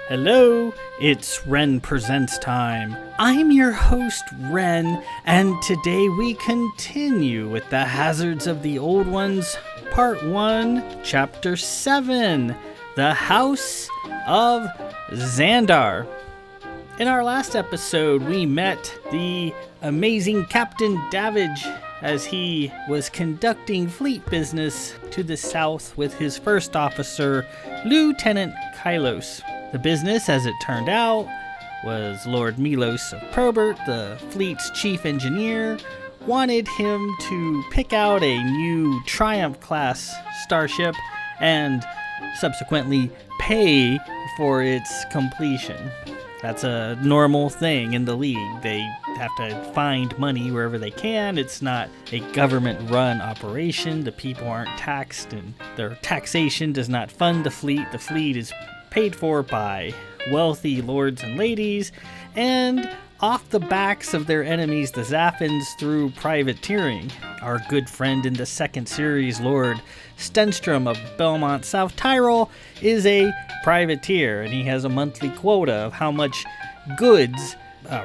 Hello, it's Ren Presents time. I'm your host, Ren, and today we continue with the Hazards of the Old Ones, Part 1, Chapter 7, The House of Xandarr. In our last episode, we met the amazing Captain Davage as he was conducting fleet business to the south with his first officer, Lieutenant Kylos. The business, as it turned out, was Lord Milos of Probert, the fleet's chief engineer, wanted him to pick out a new Triumph-class starship and subsequently pay for its completion. That's a normal thing in the league. They have to find money wherever they can. It's not a government-run operation. The people aren't taxed, and their taxation does not fund the fleet. The fleet is paid for by wealthy lords and ladies, and off the backs of their enemies, the Zaffins, through privateering. Our good friend in the second series, Lord Stenstrom of Belmont, South Tyrol, is a privateer, and he has a monthly quota of how much goods,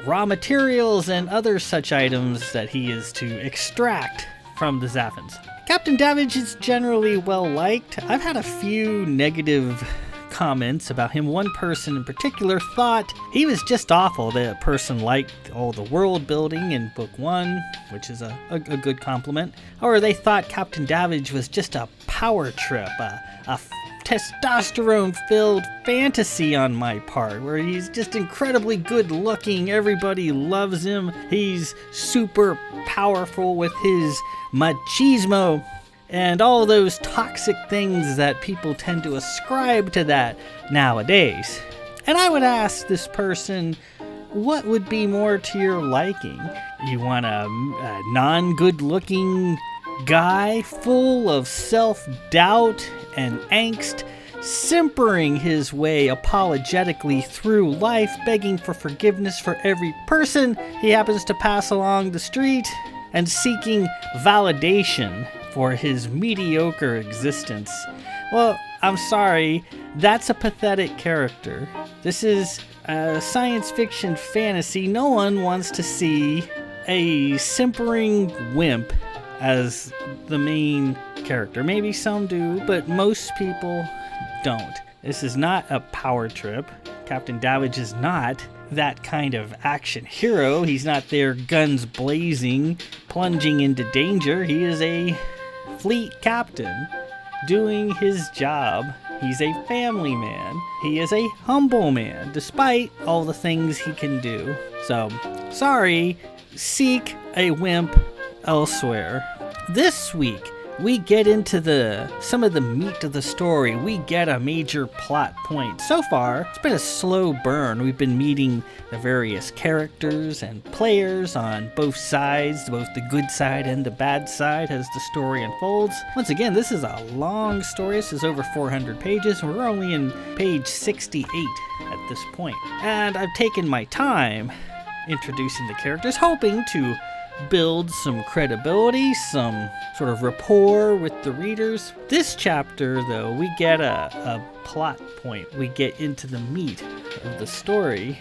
raw materials, and other such items that he is to extract from the Zaffins. Captain Davage is generally well liked. I've had a few negative comments about him. One person in particular thought he was just awful. The person liked all the world building in book 1, which is a good compliment. Or they thought Captain Davage was just a power trip, a testosterone-filled fantasy on my part, where he's just incredibly good looking, everybody loves him, he's super powerful with his machismo, and all those toxic things that people tend to ascribe to that nowadays. And I would ask this person, what would be more to your liking? You want a non-good-looking guy full of self-doubt and angst, simpering his way apologetically through life, begging for forgiveness for every person he happens to pass along the street, and seeking validation for his mediocre existence? Well, I'm sorry, that's a pathetic character. This is a science fiction fantasy. No one wants to see a simpering wimp as the main character. Maybe some do, but most people don't. This is not a power trip. Captain Davage is not that kind of action hero. He's not there guns blazing, plunging into danger. He is a fleet captain doing his job. He's a family man. He is a humble man, despite all the things he can do. So, sorry, seek a wimp elsewhere. This week, we get into some of the meat of the story. We get a major plot point. So far, it's been a slow burn. We've been meeting the various characters and players on both sides, both the good side and the bad side, as the story unfolds. Once again, this is a long story. This is over 400 pages, and we're only in page 68 at this point. And I've taken my time introducing the characters, hoping to build some credibility, some sort of rapport with the readers. This chapter, though, we get a plot point. We get into the meat of the story,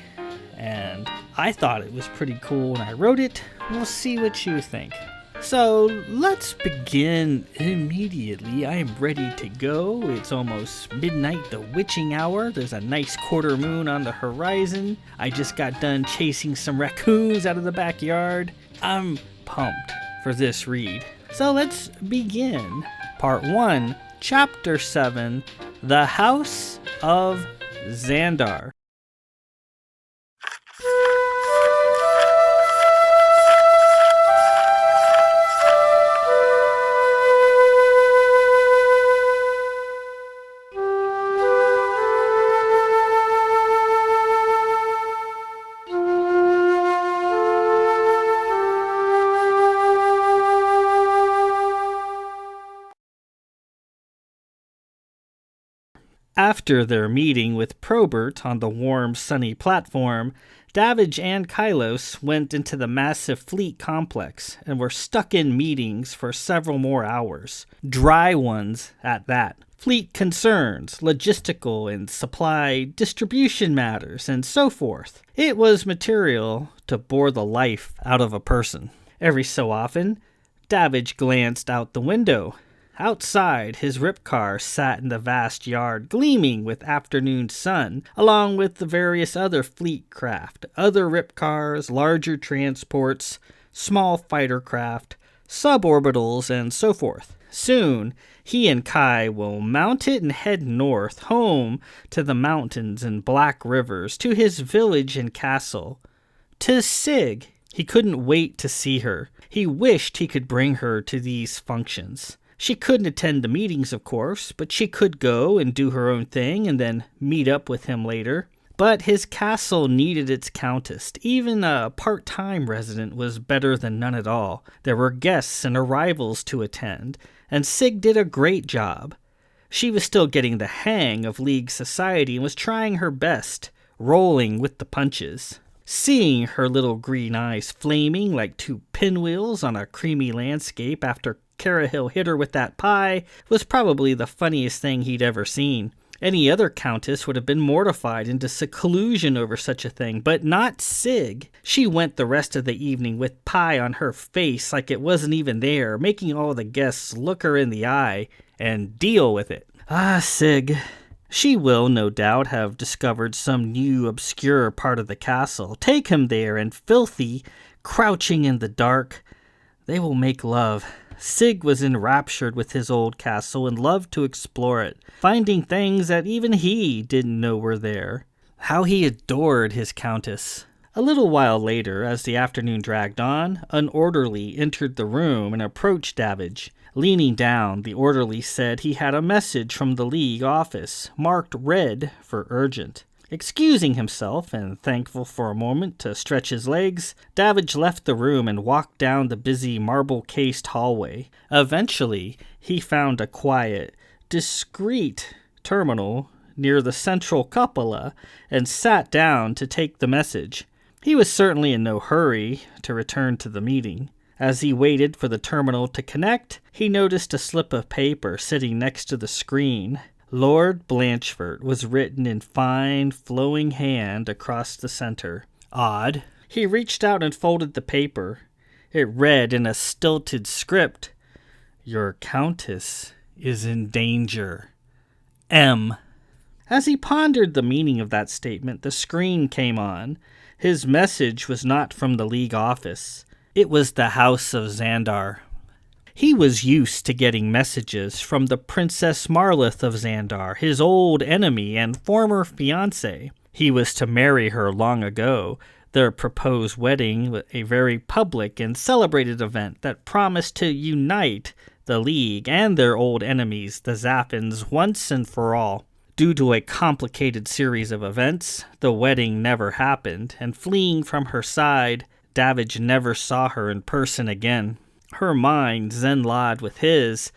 and I thought it was pretty cool when I wrote it. We'll see what you think. So let's begin immediately. I am ready to go. It's almost midnight, the witching hour. There's a nice quarter moon on the horizon. I just got done chasing some raccoons out of the backyard. I'm pumped for this read. So let's begin. Part 1, Chapter 7, The House of Xandarr. After their meeting with Probert on the warm, sunny platform, Davage and Kylos went into the massive fleet complex and were stuck in meetings for several more hours. Dry ones at that. fleet concerns, logistical and supply distribution matters, and so forth. It was material to bore the life out of a person. Every so often, Davage glanced out the window. Outside, his rip car sat in the vast yard, gleaming with afternoon sun, along with the various other fleet craft, other rip cars, larger transports, small fighter craft, suborbitals, and so forth. Soon, he and Kai will mount it and head north, home to the mountains and black rivers, to his village and castle. To Sig. He couldn't wait to see her. He wished he could bring her to these functions. She couldn't attend the meetings, of course, but she could go and do her own thing and then meet up with him later. But his castle needed its countess. Even a part-time resident was better than none at all. There were guests and arrivals to attend, and Sig did a great job. She was still getting the hang of League society and was trying her best, rolling with the punches. Seeing her little green eyes flaming like two pinwheels on a creamy landscape after Carahill hit her with that pie was probably the funniest thing he'd ever seen. Any other countess would have been mortified into seclusion over such a thing, but not Sig. She went the rest of the evening with pie on her face like it wasn't even there, making all the guests look her in the eye and deal with it. Ah, Sig. She will, no doubt, have discovered some new, obscure part of the castle. Take him there, and filthy, crouching in the dark, they will make love. Sig was enraptured with his old castle and loved to explore it, finding things that even he didn't know were there. How he adored his countess. A little while later, as the afternoon dragged on, an orderly entered the room and approached Davage. Leaning down, the orderly said he had a message from the League office, marked red for urgent. Excusing himself and thankful for a moment to stretch his legs, Davage left the room and walked down the busy marble-cased hallway. Eventually, he found a quiet, discreet terminal near the central cupola and sat down to take the message. He was certainly in no hurry to return to the meeting. As he waited for the terminal to connect, he noticed a slip of paper sitting next to the screen. Lord Blanchford was written in fine, flowing hand across the center. Odd. He reached out and folded the paper. It read in a stilted script, "Your countess is in danger. M." As he pondered the meaning of that statement, the screen came on. His message was not from the League office. It was the House of Xandarr. He was used to getting messages from the Princess Marlith of Xandarr, his old enemy and former fiancée. He was to marry her long ago. Their proposed wedding was a very public and celebrated event that promised to unite the League and their old enemies, the Zappins, once and for all. Due to a complicated series of events, the wedding never happened, and fleeing from her side, Davage never saw her in person again. Her mind zen-lawed with his.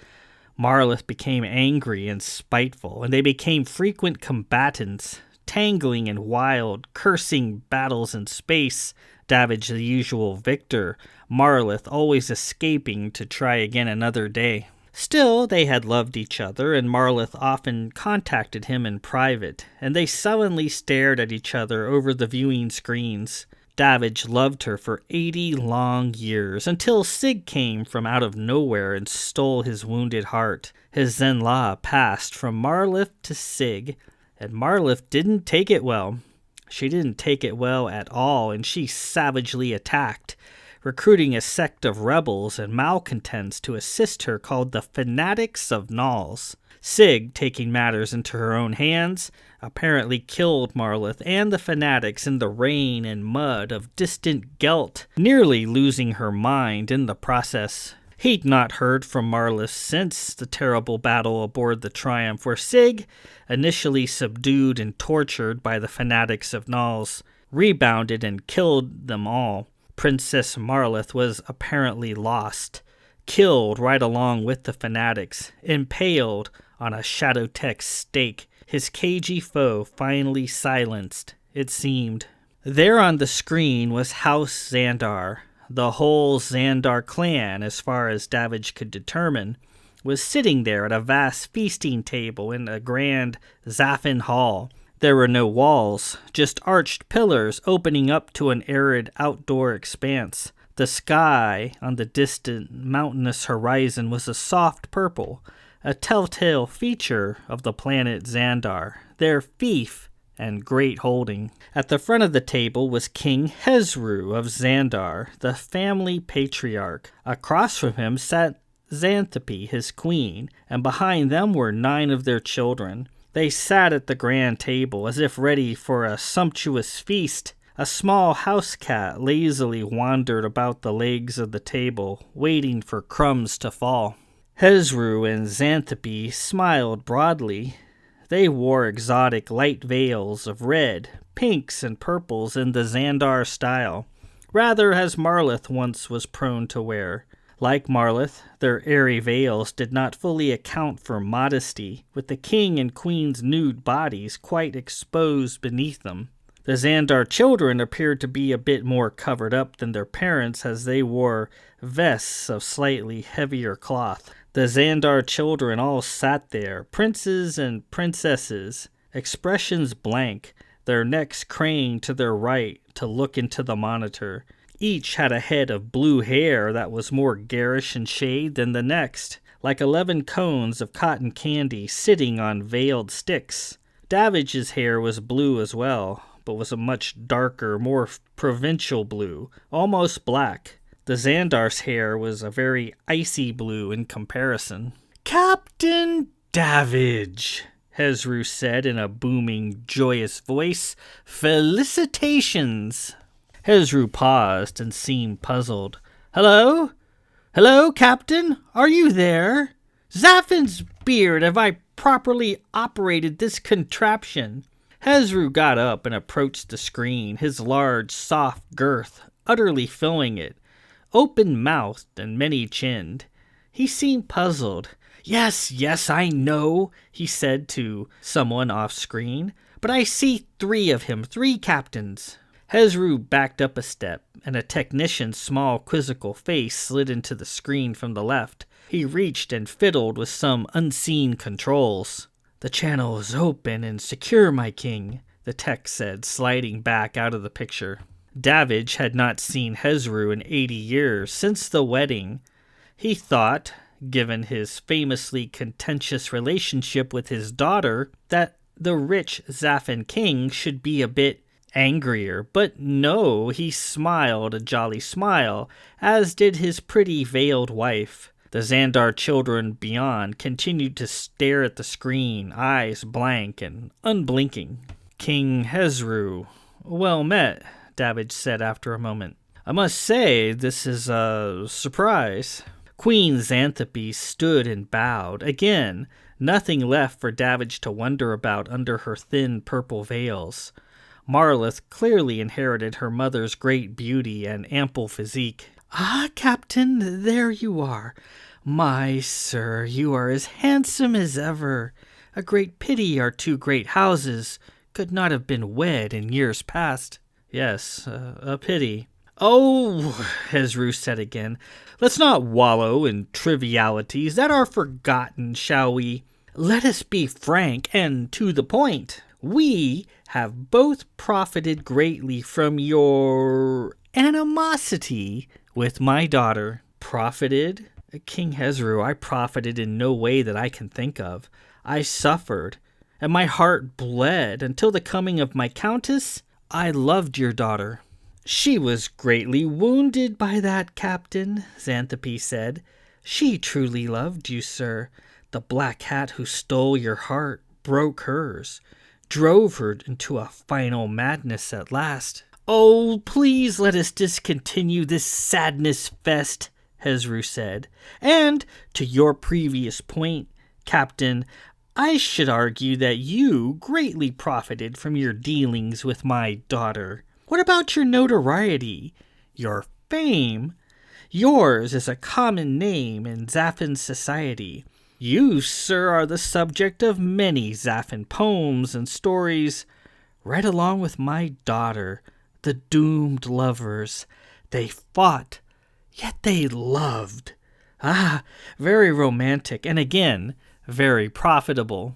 Marlith became angry and spiteful, and they became frequent combatants, tangling in wild, cursing battles in space. Davage the usual victor, Marlith always escaping to try again another day. Still, they had loved each other, and Marlith often contacted him in private, and they sullenly stared at each other over the viewing screens. Davage loved her for 80 long years, until Sig came from out of nowhere and stole his wounded heart. His Zen-La passed from Marlith to Sig, and Marlith didn't take it well. She didn't take it well at all, and she savagely attacked, recruiting a sect of rebels and malcontents to assist her called the Fanatics of Nals. Sig, taking matters into her own hands, apparently killed Marlith and the Fanatics in the rain and mud of distant Gelt, nearly losing her mind in the process. He'd not heard from Marlith since the terrible battle aboard the Triumph, where Sig, initially subdued and tortured by the Fanatics of Nals, rebounded and killed them all. Princess Marlith was apparently lost, killed right along with the Fanatics, impaled on a Shadowtech stake, his cagey foe finally silenced, it seemed. There on the screen was House Xandarr, the whole Xandarr clan as far as Davage could determine, was sitting there at a vast feasting table in a grand Zaffin hall. There were no walls, just arched pillars opening up to an arid outdoor expanse. The sky on the distant mountainous horizon was a soft purple, a telltale feature of the planet Xandarr, their fief and great holding. At the front of the table was King Xandarr of Xandarr, the family patriarch. Across from him sat Xanthippe, his queen, and behind them were 9 of their children. They sat at the grand table as if ready for a sumptuous feast. A small house cat lazily wandered about the legs of the table, waiting for crumbs to fall. Xandarr and Xanthippe smiled broadly. They wore exotic light veils of red, pinks, and purples in the Xandarr style, rather as Marlith once was prone to wear. Like Marlith, their airy veils did not fully account for modesty, with the king and queen's nude bodies quite exposed beneath them. The Xandarr children appeared to be a bit more covered up than their parents, as they wore vests of slightly heavier cloth. The Xandarr children all sat there, princes and princesses, expressions blank, their necks craned to their right to look into the monitor. Each had a head of blue hair that was more garish in shade than the next, like 11 cones of cotton candy sitting on veiled sticks. Davage's hair was blue as well, but was a much darker, more provincial blue, almost black. The Xandarr's hair was a very icy blue in comparison. "Captain Davage," Xandarr said in a booming, joyous voice, "felicitations." Xandarr paused and seemed puzzled. "Hello? Hello, Captain? Are you there? Zaffin's beard, have I properly operated this contraption?" Xandarr got up and approached the screen, his large, soft girth utterly filling it, open-mouthed and many-chinned. He seemed puzzled. Yes, I know," he said to someone off-screen, "but I see 3 of him, 3 captains." Xandarr backed up a step, and a technician's small quizzical face slid into the screen from the left. He reached and fiddled with some unseen controls. "The channel is open and secure, my king," the tech said, sliding back out of the picture. Davage had not seen Xandarr in 80 years, since the wedding. He thought, given his famously contentious relationship with his daughter, that the rich Zaffin king should be a bit angrier, but no, he smiled a jolly smile, as did his pretty veiled wife. The Xandarr children beyond continued to stare at the screen, eyes blank and unblinking. "King Xandarr, well met," Davage said after a moment. "I must say this is a surprise." Queen Xanthippe stood and bowed. Again, nothing left for Davage to wonder about under her thin purple veils. Marlith clearly inherited her mother's great beauty and ample physique. "Ah, Captain, there you are. My sir, you are as handsome as ever. A great pity our 2 great houses could not have been wed in years past." "Yes, a pity." "Oh," Xandarr said again, "let's not wallow in trivialities that are forgotten, shall we? Let us be frank and to the point. We have both profited greatly from your animosity with my daughter." "Profited? King Xandarr, I profited in no way that I can think of. I suffered, and my heart bled until the coming of my countess. I loved your daughter." "She was greatly wounded by that, Captain," Xanthippe said. "She truly loved you, sir. The black hat who stole your heart broke hers, drove her into a final madness at last." "Oh, please let us discontinue this sadness fest," Xandarr said. "And to your previous point, Captain, I should argue that you greatly profited from your dealings with my daughter. What about your notoriety, your fame? Yours is a common name in Zaffin society. You, sir, are the subject of many Zaffin poems and stories, right along with my daughter, the doomed lovers. They fought, yet they loved. Ah, very romantic, and again, very profitable.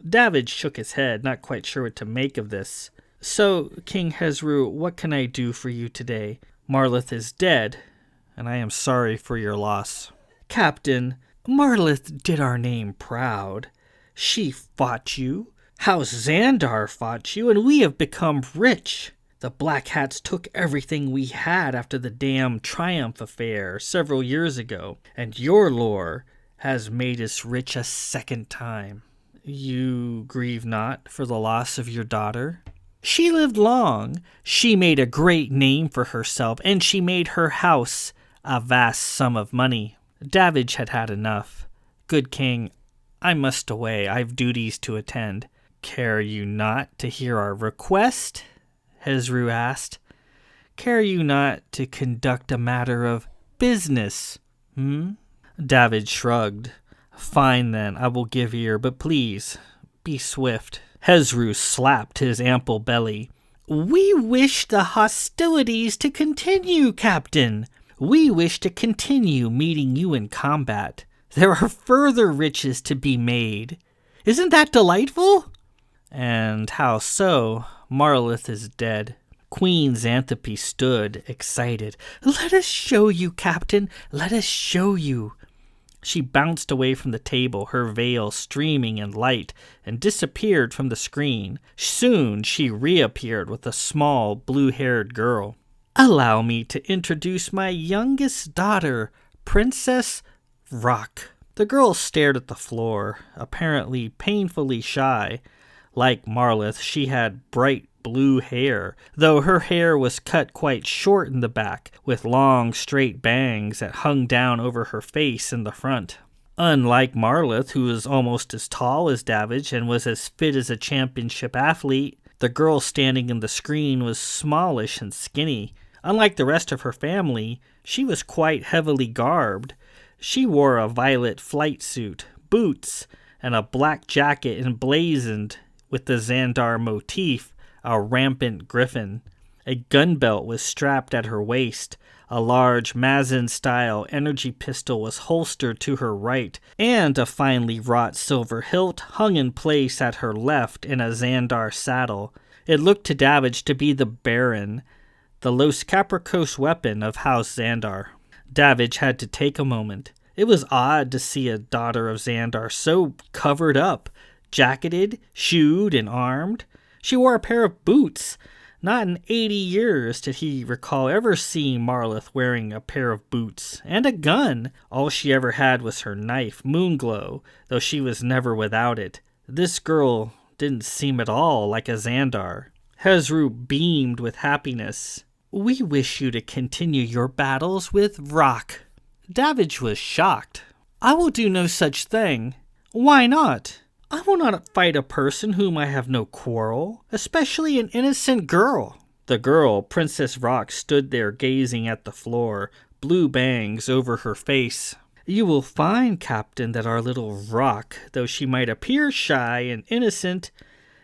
Davage shook his head, not quite sure what to make of this. So, King Hezru, what can I do for you today? Marlith is dead, and I am sorry for your loss. Captain, Marlith did our name proud. She fought you. House Xandarr fought you, and we have become rich. The Black Hats took everything we had after the damn Triumph affair several years ago, and your lore has made us rich a second time. You grieve not for the loss of your daughter? She lived long. She made a great name for herself, and she made her house a vast sum of money. Davage had had enough. Good king, I must away. I've duties to attend. Care you not to hear our request? Hezru asked. Care you not to conduct a matter of business? Davage shrugged. Fine then, I will give ear, but please, be swift. Hezru slapped his ample belly. We wish the hostilities to continue, Captain. We wish to continue meeting you in combat. There are further riches to be made. Isn't that delightful? And how so? Marlith is dead. Queen Xanthopy stood, excited. Let us show you, Captain. Let us show you. She bounced away from the table, her veil streaming in light, and disappeared from the screen. Soon she reappeared with a small, blue-haired girl. Allow me to introduce my youngest daughter, Princess Rock. The girl stared at the floor, apparently painfully shy. Like Marlith, she had bright blue hair, though her hair was cut quite short in the back, with long, straight bangs that hung down over her face in the front. Unlike Marlith, who was almost as tall as Davage and was as fit as a championship athlete, the girl standing in the screen was smallish and skinny. Unlike the rest of her family, she was quite heavily garbed. She wore a violet flight suit, boots, and a black jacket emblazoned with the Xandarr motif, a rampant griffin. A gun belt was strapped at her waist. A large Mazin-style energy pistol was holstered to her right, and a finely wrought silver hilt hung in place at her left in a Xandarr saddle. It looked to Davage to be the Baron, the Los Capricos weapon of House Xandarr. Davage had to take a moment. It was odd to see a daughter of Xandarr so covered up, jacketed, shoed, and armed. She wore a pair of boots. Not in 80 years did he recall ever seeing Marlith wearing a pair of boots. And a gun. All she ever had was her knife, Moonglow, though she was never without it. This girl didn't seem at all like a Xandarr. Hezru beamed with happiness. We wish you to continue your battles with Rock. Davage was shocked. I will do no such thing. Why not? I will not fight a person whom I have no quarrel, especially an innocent girl. The girl, Princess Rock, stood there gazing at the floor, blue bangs over her face. You will find, Captain, that our little Rock, though she might appear shy and innocent,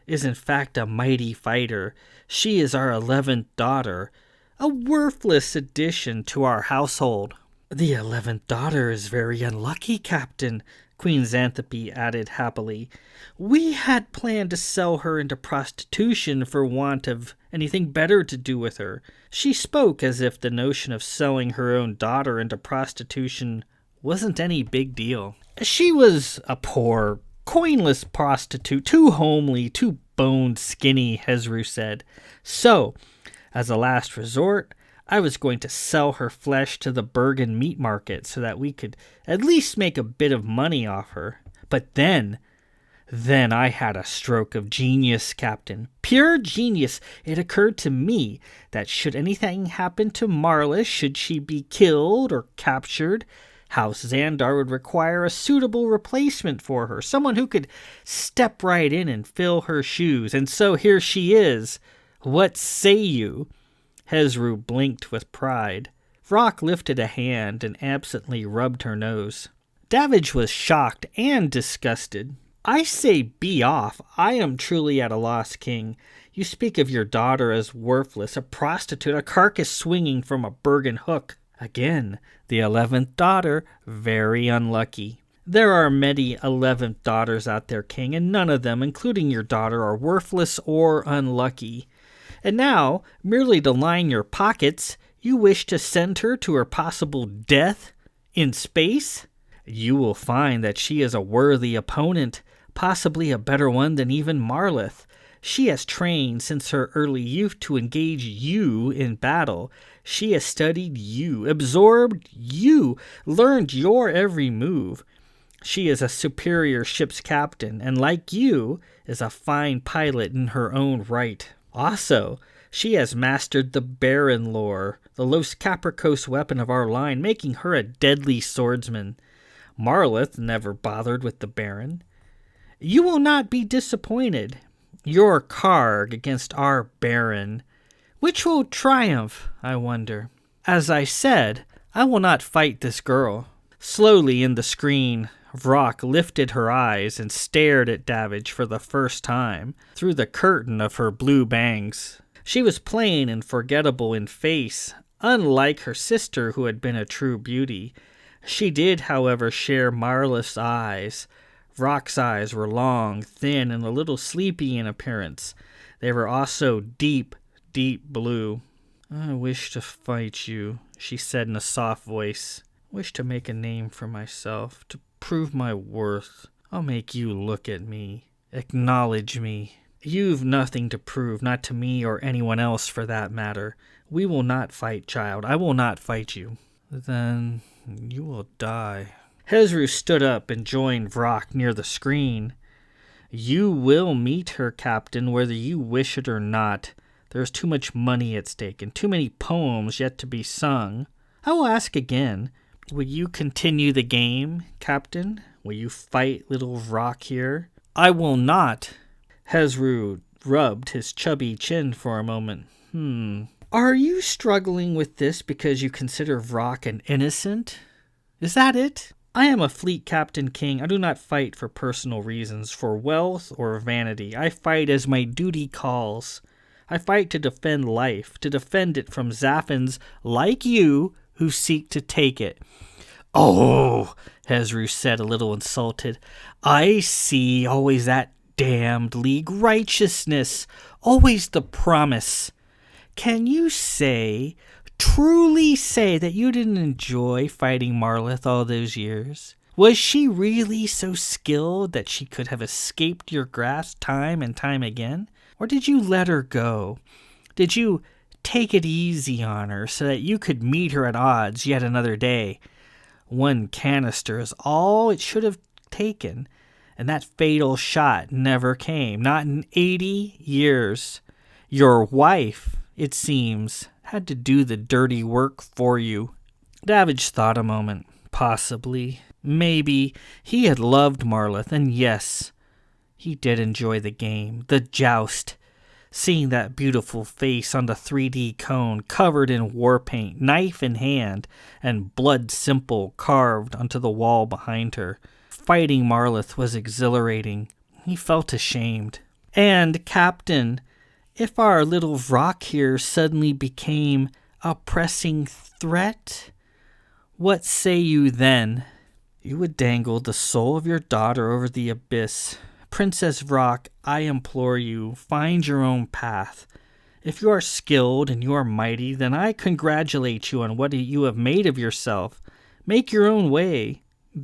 is in fact a mighty fighter. She is our 11th daughter, a worthless addition to our household. The 11th daughter is very unlucky, Captain, Queen Xanthopy added happily. We had planned to sell her into prostitution for want of anything better to do with her. She spoke as if the notion of selling her own daughter into prostitution wasn't any big deal. She was a poor, coinless prostitute, too homely, too boned skinny, Hezru said. So, as a last resort, I was going to sell her flesh to the Bergen meat market so that we could at least make a bit of money off her. But then I had a stroke of genius, Captain. Pure genius. It occurred to me that should anything happen to Marlith, should she be killed or captured, House Xandarr would require a suitable replacement for her, someone who could step right in and fill her shoes. And so here she is. What say you? Hezru blinked with pride. Rock lifted a hand and absently rubbed her nose. Davage was shocked and disgusted. I say be off. I am truly at a loss, King. You speak of your daughter as worthless, a prostitute, a carcass swinging from a Bergen hook. Again, the 11th daughter, very unlucky. There are many 11th daughters out there, King, and none of them, including your daughter, are worthless or unlucky. And now, merely to line your pockets, you wish to send her to her possible death in space? You will find that she is a worthy opponent, possibly a better one than even Marlith. She has trained since her early youth to engage you in battle. She has studied you, absorbed you, learned your every move. She is a superior ship's captain, and like you, is a fine pilot in her own right. Also, she has mastered the Baron lore, the Los Capricos weapon of our line, making her a deadly swordsman. Marlith never bothered with the Baron. You will not be disappointed. Your Karg against our Baron. Which will triumph, I wonder? As I said, I will not fight this girl. Slowly in the screen, Vrock lifted her eyes and stared at Davage for the first time through the curtain of her blue bangs. She was plain and forgettable in face, unlike her sister who had been a true beauty. She did, however, share Marlith's eyes. Vrock's eyes were long, thin, and a little sleepy in appearance. They were also deep, deep blue. I wish to fight you, she said in a soft voice. Wish to make a name for myself, to prove my worth. I'll make you look at me, acknowledge me. You've nothing to prove, not to me or anyone else for that matter. We will not fight, child. I will not fight you. Then you will die. Hezru stood up and joined Vrock near the screen. You will meet her, Captain, whether you wish it or not. There is too much money at stake and too many poems yet to be sung. I will ask again. Will you continue the game, Captain? Will you fight little Vrock here? I will not. Hezru rubbed his chubby chin for a moment. Are you struggling with this because you consider Vrock an innocent? Is that it? I am a fleet captain, King. I do not fight for personal reasons, for wealth or vanity. I fight as my duty calls. I fight to defend life, to defend it from Zaphans like you who seek to take it. Oh, Hezru said, a little insulted. I see, always that damned league righteousness, always the promise. Can you say, truly say, that you didn't enjoy fighting Marlith all those years? Was she really so skilled that she could have escaped your grasp time and time again? Or did you let her go? Did you take it easy on her so that you could meet her at odds yet another day? One canister is all it should have taken, and that fatal shot never came, not in 80 years. Your wife, it seems, had to do the dirty work for you. Davage thought a moment. Possibly. Maybe. He had loved Marlith, and yes, he did enjoy the game, the joust. Seeing that beautiful face on the 3D cone covered in war paint, knife in hand, and blood simple carved onto the wall behind her. Fighting Marlith was exhilarating. He felt ashamed. And, Captain, if our little Vrock here suddenly became a pressing threat, what say you then? You would dangle the soul of your daughter over the abyss. Princess Vrock, I implore you, find your own path. If you are skilled and you are mighty, then I congratulate you on what you have made of yourself. Make your own way.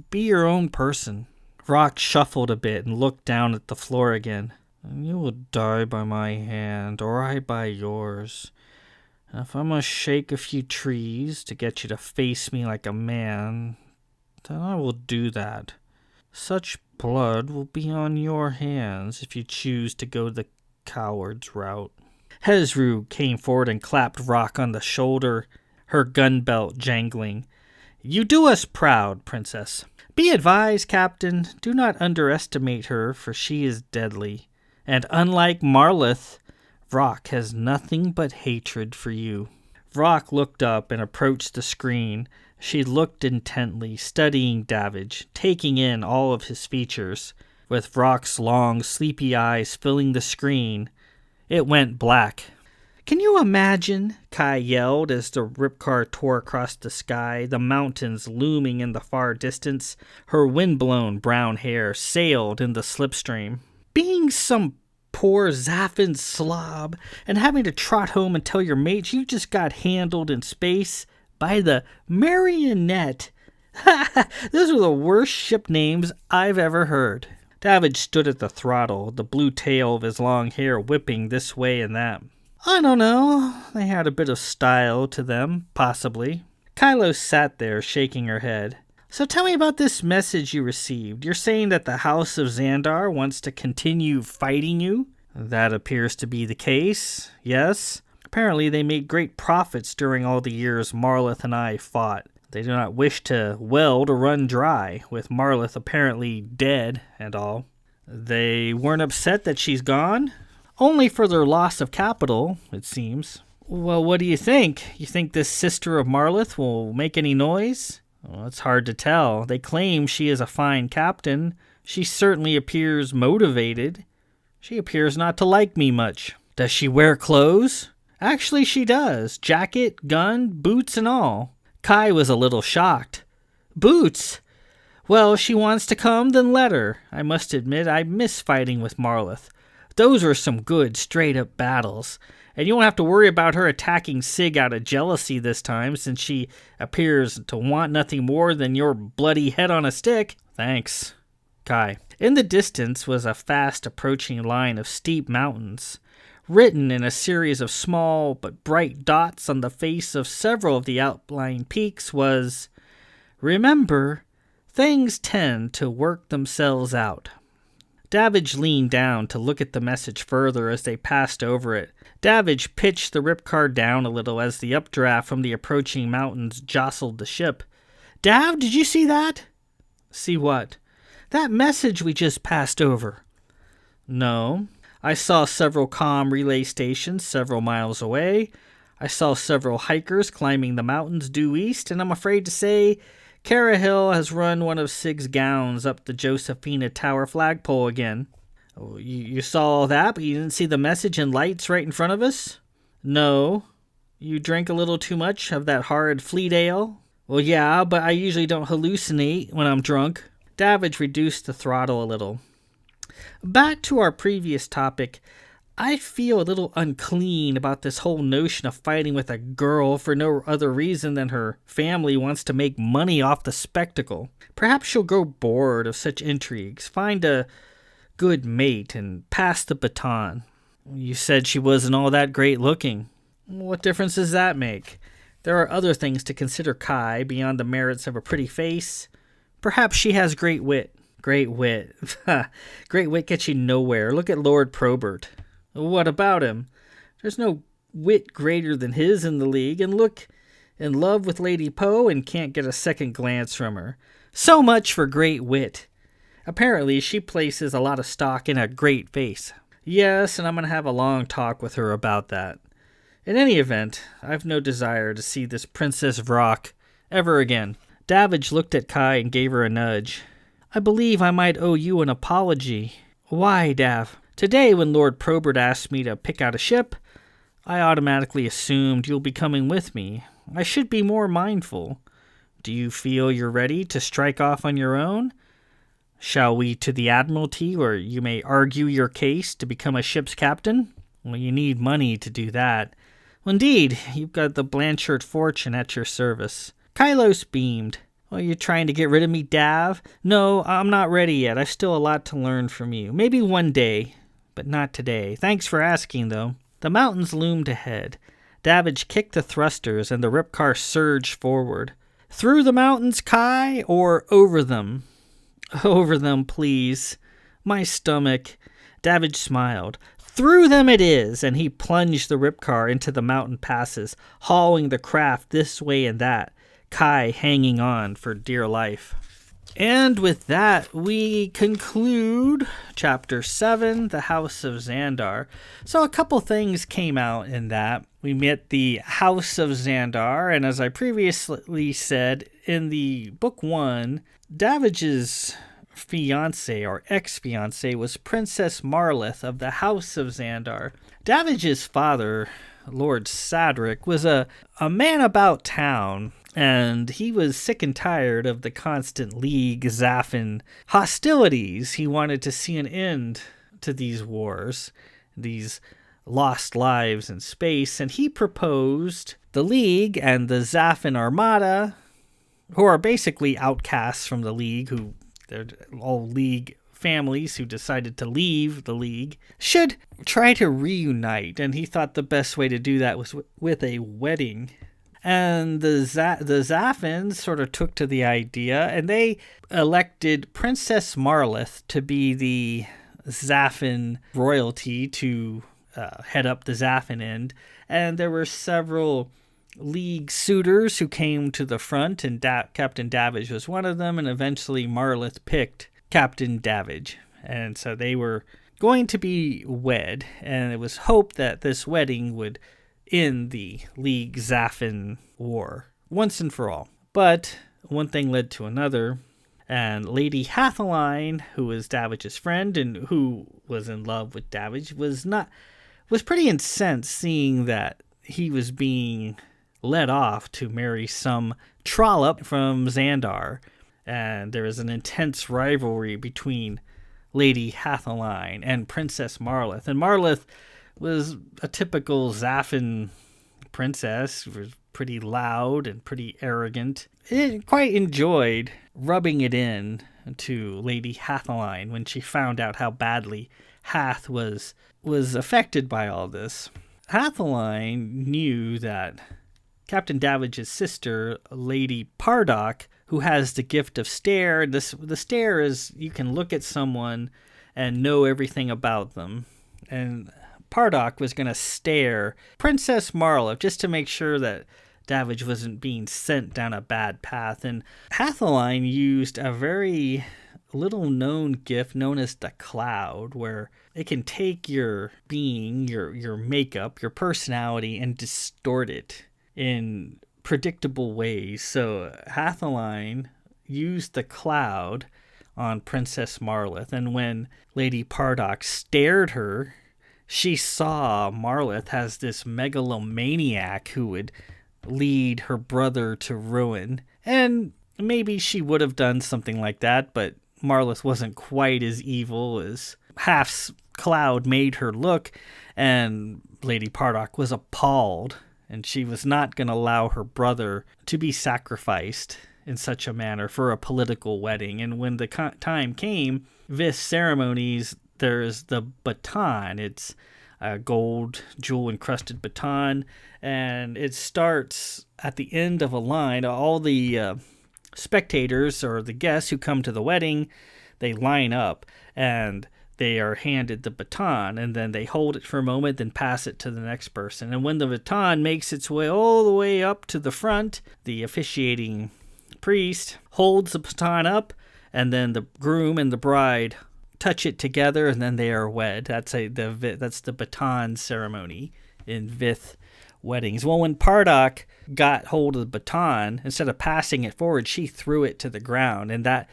Be your own person. Vrock shuffled a bit and looked down at the floor again. You will die by my hand, or I by yours. And if I must shake a few trees to get you to face me like a man, then I will do that. Such blood will be on your hands if you choose to go the coward's route. Hezru came forward and clapped Vrock on the shoulder, her gun belt jangling. You do us proud, Princess. Be advised, Captain, do not underestimate her, for she is deadly. And unlike Marlith, Vrock has nothing but hatred for you. Vrock looked up and approached the screen. She looked intently, studying Davage, taking in all of his features. With Vrock's long, sleepy eyes filling the screen, it went black. Can you imagine? Kai yelled as the Ripcar tore across the sky, the mountains looming in the far distance. Her wind-blown brown hair sailed in the slipstream. Being some poor Zaffin slob and having to trot home and tell your mates you just got handled in space by the Marionette. Those are the worst ship names I've ever heard. Davage stood at the throttle, the blue tail of his long hair whipping this way and that. I don't know. They had a bit of style to them, possibly. Kylo sat there, shaking her head. So tell me about this message you received. You're saying that the House of Xandarr wants to continue fighting you? That appears to be the case, yes. Apparently they made great profits during all the years Marlith and I fought. They do not wish to well to run dry, with Marlith apparently dead and all. They weren't upset that she's gone? Only for their loss of capital, it seems. Well, what do you think? You think this sister of Marlith will make any noise? Well, it's hard to tell. They claim she is a fine captain. She certainly appears motivated. She appears not to like me much. Does she wear clothes? Actually, she does. Jacket, gun, boots, and all. Kai was a little shocked. Boots? Well, she wants to come, then let her. I must admit, I miss fighting with Marlith. Those were some good, straight-up battles. And you won't have to worry about her attacking Sig out of jealousy this time, since she appears to want nothing more than your bloody head on a stick. Thanks, Kai. In the distance was a fast-approaching line of steep mountains. Written in a series of small but bright dots on the face of several of the outlying peaks was, "Remember, things tend to work themselves out." Davage leaned down to look at the message further as they passed over it. Davage pitched the Ripcar down a little as the updraft from the approaching mountains jostled the ship. Dav, did you see that? See what? That message we just passed over. No. I saw several comm relay stations several miles away. I saw several hikers climbing the mountains due east, and I'm afraid to say Carahil has run one of Sig's gowns up the Josephina Tower flagpole again. Oh, you saw all that, but you didn't see the message and lights right in front of us? No. You drank a little too much of that horrid fleet ale? Well, yeah, but I usually don't hallucinate when I'm drunk. Davage reduced the throttle a little. Back to our previous topic. I feel a little unclean about this whole notion of fighting with a girl for no other reason than her family wants to make money off the spectacle. Perhaps she'll grow bored of such intrigues, find a good mate, and pass the baton. You said she wasn't all that great looking. What difference does that make? There are other things to consider, Kai, beyond the merits of a pretty face. Perhaps she has great wit. Great wit. Great wit gets you nowhere. Look at Lord Probert. What about him? There's no wit greater than his in the league, and look, in love with Lady Poe and can't get a second glance from her. So much for great wit. Apparently, she places a lot of stock in a great face. Yes, and I'm going to have a long talk with her about that. In any event, I've no desire to see this Princess Vrock ever again. Davage looked at Kai and gave her a nudge. I believe I might owe you an apology. Why, Dav? Today, when Lord Probert asked me to pick out a ship, I automatically assumed you'll be coming with me. I should be more mindful. Do you feel you're ready to strike off on your own? Shall we to the Admiralty, where you may argue your case to become a ship's captain? Well, you need money to do that. Well, indeed, you've got the Blanchard fortune at your service. Kylos beamed. Well, you're trying to get rid of me, Dav? No, I'm not ready yet. I've still a lot to learn from you. Maybe one day. But not today. Thanks for asking, though. The mountains loomed ahead. Davage kicked the thrusters, and the Ripcar surged forward. Through the mountains, Kai, or over them? Over them, please. My stomach. Davage smiled. Through them it is, and he plunged the Ripcar into the mountain passes, hauling the craft this way and that, Kai hanging on for dear life. And with that, we conclude Chapter 7, The House of Xandarr. So a couple things came out in that. We met the House of Xandarr, and as I previously said, in the Book 1, Davage's fiancée, or ex-fiancée, was Princess Marlith of the House of Xandarr. Davage's father Lord Sadric, was a man about town, and he was sick and tired of the constant League Zaffin hostilities. He wanted to see an end to these wars, these lost lives in space, and he proposed the League and the Zaffin Armada, who are basically outcasts from the League, who they're all League families who decided to leave the League, should try to reunite. And he thought the best way to do that was with a wedding. And the Zaffins sort of took to the idea, and they elected Princess Marlith to be the Zaffin royalty to head up the Zaffin end. And there were several League suitors who came to the front, and Captain Davage was one of them, and eventually Marlith picked Captain Davage. And so they were going to be wed, and it was hoped that this wedding would end the League Zaffin war once and for all. But one thing led to another, and Lady Hathaline, who was Davage's friend and who was in love with Davage, was pretty incensed seeing that he was being led off to marry some trollop from Xandarr, and there was an intense rivalry between Lady Hathaline and Princess Marlith. And Marlith was a typical Zaffin princess, was pretty loud and pretty arrogant. It quite enjoyed rubbing it in to Lady Hathaline when she found out how badly Hath was affected by all this. Hathaline knew that Captain Davage's sister, Lady Pardock, who has the gift of stare. The stare is you can look at someone and know everything about them. And Pardock was going to stare Princess Marlith just to make sure that Davage wasn't being sent down a bad path. And Hathaline used a very little-known gift known as the Cloud, where it can take your being, your makeup, your personality, and distort it in predictable ways. So Hathaline used the Cloud on Princess Marlith, and when Lady Pardock stared her, she saw Marlith as this megalomaniac who would lead her brother to ruin. And maybe she would have done something like that, but Marlith wasn't quite as evil as Hath's Cloud made her look, and Lady Pardock was appalled, and she was not going to allow her brother to be sacrificed in such a manner for a political wedding. And when the time came, this ceremonies, there's the baton. It's a gold jewel-encrusted baton, and it starts at the end of a line. All the spectators or the guests who come to the wedding, they line up, and they are handed the baton, and then they hold it for a moment, then pass it to the next person. And when the baton makes its way all the way up to the front, the officiating priest holds the baton up, and then the groom and the bride touch it together, and then they are wed. That's the baton ceremony in Vith weddings. Well, when Pardock got hold of the baton, instead of passing it forward, she threw it to the ground, and that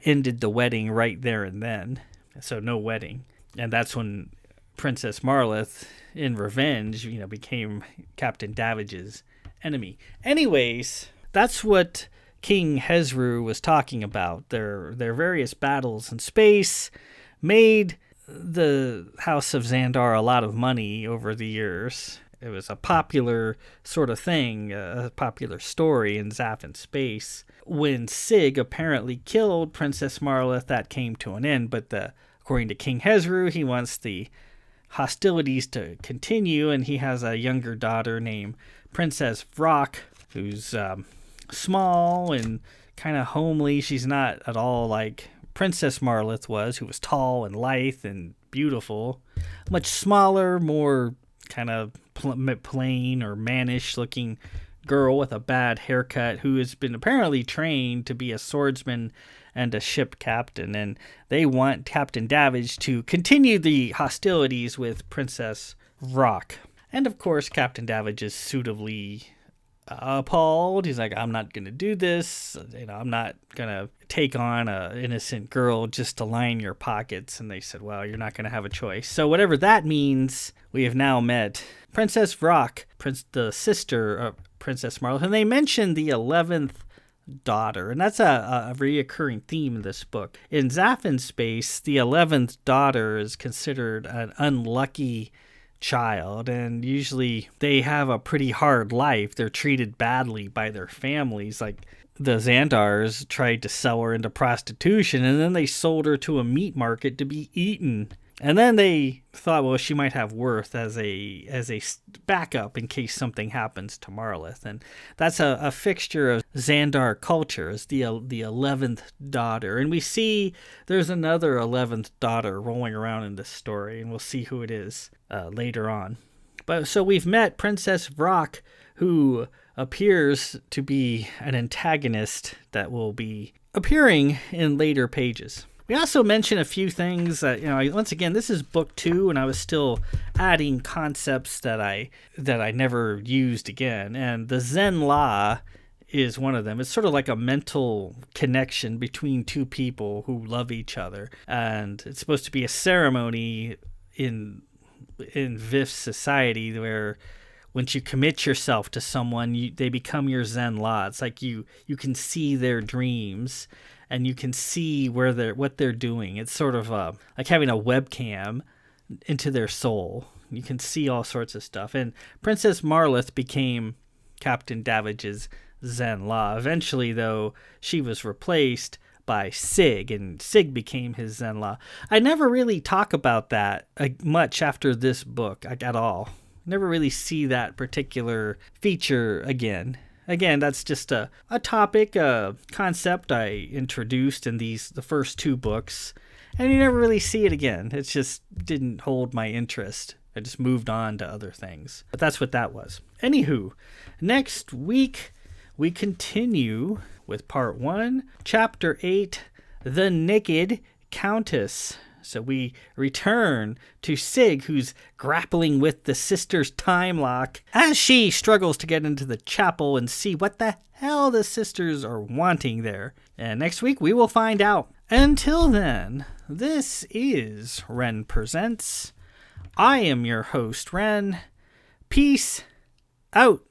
ended the wedding right there and then. So no wedding. And that's when Princess Marlith, in revenge, became Captain Davage's enemy. Anyways, that's what King Hezru was talking about. Their various battles in space made the House of Xandarr a lot of money over the years. It was a popular sort of thing, a popular story in Zaffin space. When Sig apparently killed Princess Marlith, that came to an end, but according to King Hezru, he wants the hostilities to continue, and he has a younger daughter named Princess Vrock, who's small and kind of homely. She's not at all like Princess Marlith was, who was tall and lithe and beautiful. Much smaller, more kind of plain or mannish looking girl with a bad haircut, who has been apparently trained to be a swordsman and a ship captain. And they want Captain Davage to continue the hostilities with Princess Vrock. And of course, Captain Davage is suitably appalled. He's like, I'm not going to do this. I'm not going to take on an innocent girl just to line your pockets. And they said, well, you're not going to have a choice. So whatever that means, we have now met Princess Vrock, the sister of Princess Marlowe. And they mentioned the 11th daughter, and that's a reoccurring theme in this book. In Zaffin space, the 11th daughter is considered an unlucky child, and usually they have a pretty hard life. They're treated badly by their families. Like the Xandarrs tried to sell her into prostitution, and then they sold her to a meat market to be eaten. And then they thought, well, she might have worth as a backup in case something happens to Marlith. And that's a fixture of Xandarr culture, is the 11th daughter. And we see there's another 11th daughter rolling around in this story, and we'll see who it is later on. But so we've met Princess Vrock, who appears to be an antagonist that will be appearing in later pages. We also mention a few things that, once again, this is book 2, and I was still adding concepts that I never used again. And the Zen Law is one of them. It's sort of like a mental connection between two people who love each other. And it's supposed to be a ceremony in Vif's society where once you commit yourself to someone, they become your Zen Law. It's like you can see their dreams, and you can see what they're doing. It's sort of like having a webcam into their soul. You can see all sorts of stuff. And Princess Marlith became Captain Davage's Zen Law. Eventually, though, she was replaced by Sig, and Sig became his Zen Law. I never really talk about that much after this book at all. Never really see that particular feature again. Again, that's just a topic, a concept I introduced in the first 2 books, and you never really see it again. It just didn't hold my interest. I just moved on to other things. But that's what that was. Anywho, next week we continue with part 1, chapter 8, The Naked Countess. So we return to Sig, who's grappling with the sister's time lock as she struggles to get into the chapel and see what the hell the sisters are wanting there. And next week we will find out. Until then, this is Ren Presents. I am your host, Ren. Peace out.